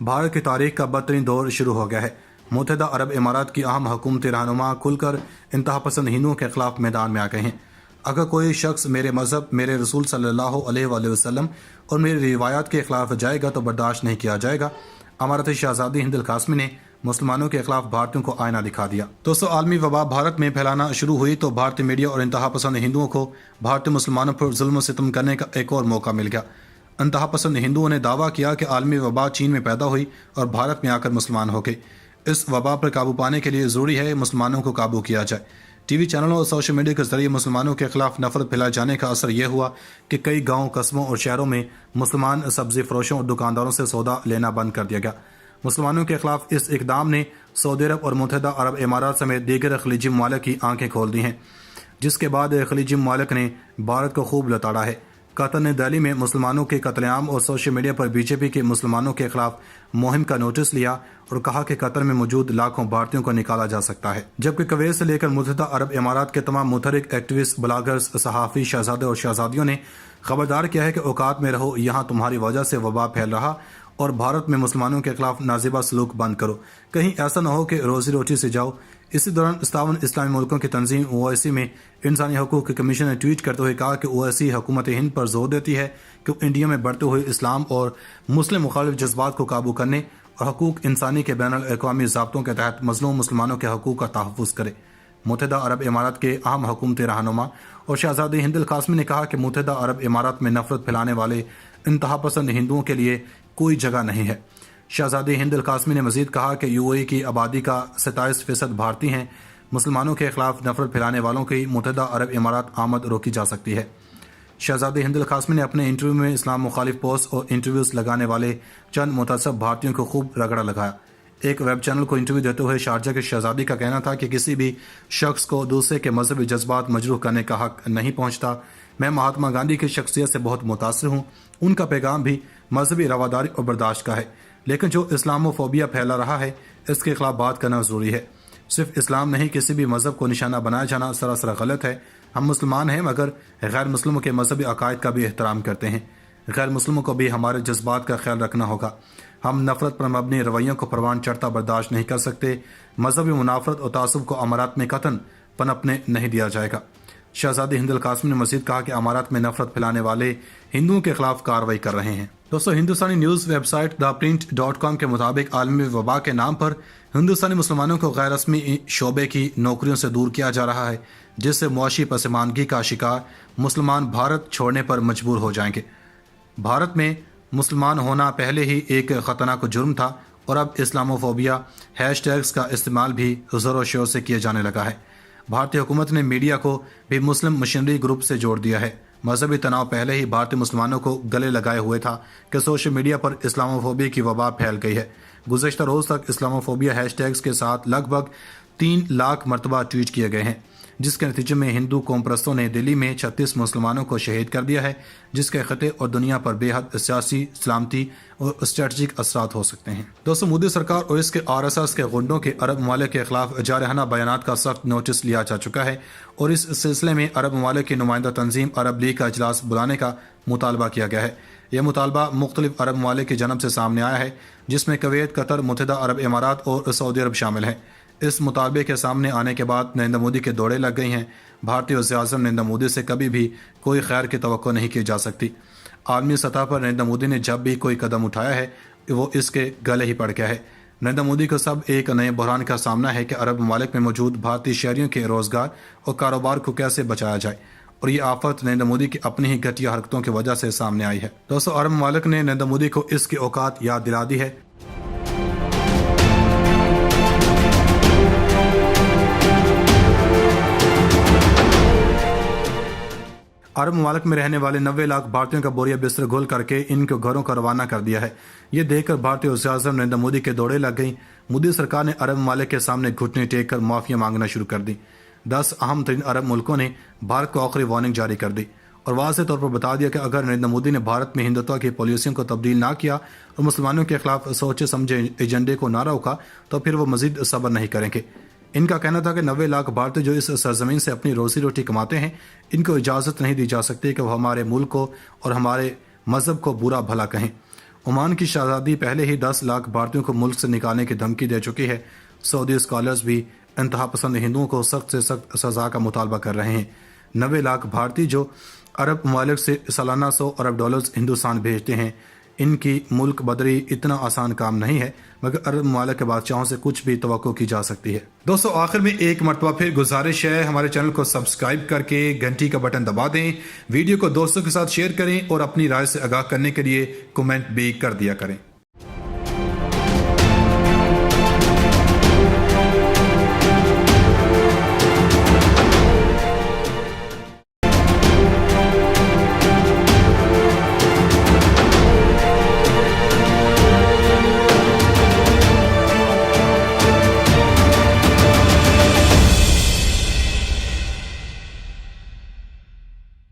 بھارت کی تاریخ کا بدترین دور شروع ہو گیا ہے۔ متحدہ عرب امارات کی اہم حکومتی رہنما کھل کر انتہا پسند ہندوؤں کے خلاف میدان میں آ گئے ہیں۔ اگر کوئی شخص میرے مذہب، میرے رسول صلی اللہ علیہ وآلہ وسلم اور میری روایات کے خلاف جائے گا تو برداشت نہیں کیا جائے گا۔ امارت شہزادی ہند القاسمی نے مسلمانوں کے خلاف بھارتیوں کو آئینہ دکھا دیا۔ دوستو، عالمی وبا بھارت میں پھیلانا شروع ہوئی تو بھارتی میڈیا اور انتہا پسند ہندوؤں کو بھارتی مسلمانوں پر ظلم و ستم کرنے کا ایک اور موقع مل گیا۔ انتہا پسند ہندوؤں نے دعویٰ کیا کہ عالمی وبا چین میں پیدا ہوئی اور بھارت میں آ کر مسلمان ہو گئی۔ اس وبا پر قابو پانے کے لیے ضروری ہے مسلمانوں کو قابو کیا جائے۔ ٹی وی چینلوں اور سوشل میڈیا کے ذریعے مسلمانوں کے خلاف نفرت پھیلائے جانے کا اثر یہ ہوا کہ کئی گاؤں، قصبوں اور شہروں میں مسلمان سبزی فروشوں اور دکانداروں سے سودا لینا بند کر دیا گیا۔ مسلمانوں کے خلاف اس اقدام نے سعودی عرب اور متحدہ عرب امارات سمیت دیگر خلیجی ممالک کی آنکھیں کھول دی ہیں، جس کے بعد خلیجی ممالک نے بھارت کو خوب لتاڑا ہے۔ قطر نے دہلی میں مسلمانوں کے قتل عام اور سوشل میڈیا پر بی جے پی کے مسلمانوں کے خلاف مہم کا نوٹس لیا اور کہا کہ قطر میں موجود لاکھوں بھارتیوں کو نکالا جا سکتا ہے، جبکہ کویت سے لے کر متحدہ عرب امارات کے تمام متحرک، ایکٹیوسٹ، بلاگرز، صحافی، شہزادے اور شہزادیوں نے خبردار کیا ہے کہ اوقات میں رہو، یہاں تمہاری وجہ سے وبا پھیل رہا اور بھارت میں مسلمانوں کے خلاف نازیبا سلوک بند کرو، کہیں ایسا نہ ہو کہ روزی روٹی سے جاؤ۔ اسی دوران 57 اسلامی ملکوں کی تنظیم OIC میں انسانی حقوق کے کمیشن نے ٹویٹ کرتے ہوئے کہا کہ OIC حکومت ہند پر زور دیتی ہے کہ وہ انڈیا میں بڑھتے ہوئے اسلام اور مسلم مخالف جذبات کو قابو کرنے اور حقوق انسانی کے بین الاقوامی ضابطوں کے تحت مظلوم مسلمانوں کے حقوق کا تحفظ کرے۔ متحدہ عرب امارات کے اہم حکومتی رہنما اور شہزادی ہند القاسمی نے کہا کہ متحدہ عرب امارات میں نفرت پھیلانے والے انتہا پسند ہندوؤں کے لیے کوئی جگہ نہیں ہے۔ شہزادی ہند القاسمی نے مزید کہا کہ UAE کی آبادی کا 27% بھارتی ہیں۔ مسلمانوں کے خلاف نفرت پھیلانے والوں کی متحدہ عرب امارات آمد روکی جا سکتی ہے۔ شہزادی ہند القاسمی نے اپنے انٹرویو میں اسلام مخالف پوسٹ اور انٹرویوز لگانے والے چند متعصب بھارتیوں کو خوب رگڑا لگایا۔ ایک ویب چینل کو انٹرویو دیتے ہوئے شارجہ کے شہزادی کا کہنا تھا کہ کسی بھی شخص کو دوسرے کے مذہبی جذبات مجروح کرنے کا حق نہیں پہنچتا۔ میں مہاتما گاندھی کی شخصیت سے بہت متاثر ہوں، ان کا پیغام بھی مذہبی رواداری اور برداشت کا ہے، لیکن جو اسلاموفوبیا پھیلا رہا ہے اس کے خلاف بات کرنا ضروری ہے۔ صرف اسلام نہیں، کسی بھی مذہب کو نشانہ بنایا جانا سراسر غلط ہے۔ ہم مسلمان ہیں مگر غیر مسلموں کے مذہبی عقائد کا بھی احترام کرتے ہیں۔ غیر مسلموں کو بھی ہمارے جذبات کا خیال رکھنا ہوگا۔ ہم نفرت پر مبنی رویوں کو پروان چڑھتا برداشت نہیں کر سکتے۔ مذہبی منافرت اور تعصب کو امارات میں قطعاً پنپنے نہیں دیا جائے گا۔ شہزادی ہند القاسمی نے مزید کہا کہ امارات میں نفرت پھیلانے والے ہندوؤں کے خلاف کارروائی کر رہے ہیں۔ دوستو، ہندوستانی نیوز ویب سائٹ theprint.com کے مطابق عالمی وبا کے نام پر ہندوستانی مسلمانوں کو غیر رسمی شعبے کی نوکریوں سے دور کیا جا رہا ہے، جس سے معاشی پسماندگی کا شکار مسلمان بھارت چھوڑنے پر مجبور ہو جائیں گے۔ بھارت میں مسلمان ہونا پہلے ہی ایک خطرناک جرم تھا اور اب اسلاموفوبیا ہیش ٹیگز کا استعمال بھی زور و شور سے کیا جانے لگا ہے۔ بھارتی حکومت نے میڈیا کو بھی مسلم مشنری گروپ سے جوڑ دیا ہے۔ مذہبی تناؤ پہلے ہی بھارتی مسلمانوں کو گلے لگائے ہوئے تھا کہ سوشل میڈیا پر اسلاموفوبیا کی وبا پھیل گئی ہے۔ گزشتہ روز تک اسلاموفوبیا ہیش ٹیگز کے ساتھ لگ بھگ 3 لاکھ مرتبہ ٹویٹ کیے گئے ہیں، جس کے نتیجے میں ہندو قوم پرستوں نے دلی میں 36 مسلمانوں کو شہید کر دیا ہے، جس کے خطے اور دنیا پر بے حد سیاسی، سلامتی اور اسٹریٹجک اثرات ہو سکتے ہیں۔ دوستو، مودی سرکار اور اس کے RSS کے غنڈوں کے عرب ممالک کے خلاف جارحانہ بیانات کا سخت نوٹس لیا جا چکا ہے اور اس سلسلے میں عرب ممالک کی نمائندہ تنظیم عرب لیگ کا اجلاس بلانے کا مطالبہ کیا گیا ہے۔ یہ مطالبہ مختلف عرب ممالک کی جانب سے سامنے آیا ہے، جس میں کویت، قطر، متحدہ عرب امارات اور سعودی عرب شامل ہیں۔ اس مطالبے کے سامنے آنے کے بعد نریندر مودی کے دوڑے لگ گئی ہیں۔ بھارتی وزیراعظم نریندر مودی سے کبھی بھی کوئی خیر کی توقع نہیں کی جا سکتی۔ عالمی سطح پر نریندر مودی نے جب بھی کوئی قدم اٹھایا ہے وہ اس کے گلے ہی پڑ گیا ہے۔ نریندر مودی کو سب ایک نئے بحران کا سامنا ہے کہ عرب ممالک میں موجود بھارتی شہریوں کے روزگار اور کاروبار کو کیسے بچایا جائے، اور یہ آفت نریندر مودی کی اپنی ہی گھٹیا حرکتوں کی وجہ سے سامنے آئی ہے۔ دوستو، عرب ممالک نے نریندر مودی کو اس کی اوقات یاد دلا دی ہے۔ عرب ممالک میں رہنے والے 90 لاکھ بھارتیوں کا بوریا بستر گھول کر کے ان کو گھروں کو روانہ کر دیا ہے۔ یہ دیکھ کر بھارتی وزیراعظم نریندر مودی کے دوڑے لگ گئیں۔ مودی سرکار نے عرب ممالک کے سامنے گھٹنے ٹیک کر معافی مانگنا شروع کر دی۔ 10 اہم ترین عرب ملکوں نے بھارت کو آخری وارننگ جاری کر دی اور واضح طور پر بتا دیا کہ اگر نریندر مودی نے بھارت میں ہندوتوا کی پالیسیوں کو تبدیل نہ کیا اور مسلمانوں کے خلاف سوچے سمجھے ایجنڈے کو نہ روکا تو پھر وہ مزید صبر نہیں کریں گے۔ ان کا کہنا تھا کہ 90 لاکھ بھارتی جو اس سرزمین سے اپنی روزی روٹی کماتے ہیں، ان کو اجازت نہیں دی جا سکتی کہ وہ ہمارے ملک کو اور ہمارے مذہب کو برا بھلا کہیں۔ عمان کی شہزادی پہلے ہی 10 لاکھ بھارتیوں کو ملک سے نکالنے کی دھمکی دے چکی ہے۔ سعودی اسکالرز بھی انتہا پسند ہندوؤں کو سخت سے سخت سزا کا مطالبہ کر رہے ہیں۔ 90 لاکھ بھارتی جو عرب ممالک سے سالانہ $100 ارب ہندوستان بھیجتے ہیں، ان کی ملک بدری اتنا آسان کام نہیں ہے، مگر عرب ممالک کے بادشاہوں سے کچھ بھی توقع کی جا سکتی ہے۔ دوستو آخر میں ایک مرتبہ پھر گزارش ہے، ہمارے چینل کو سبسکرائب کر کے گھنٹی کا بٹن دبا دیں، ویڈیو کو دوستوں کے ساتھ شیئر کریں اور اپنی رائے سے آگاہ کرنے کے لیے کمنٹ بھی کر دیا کریں۔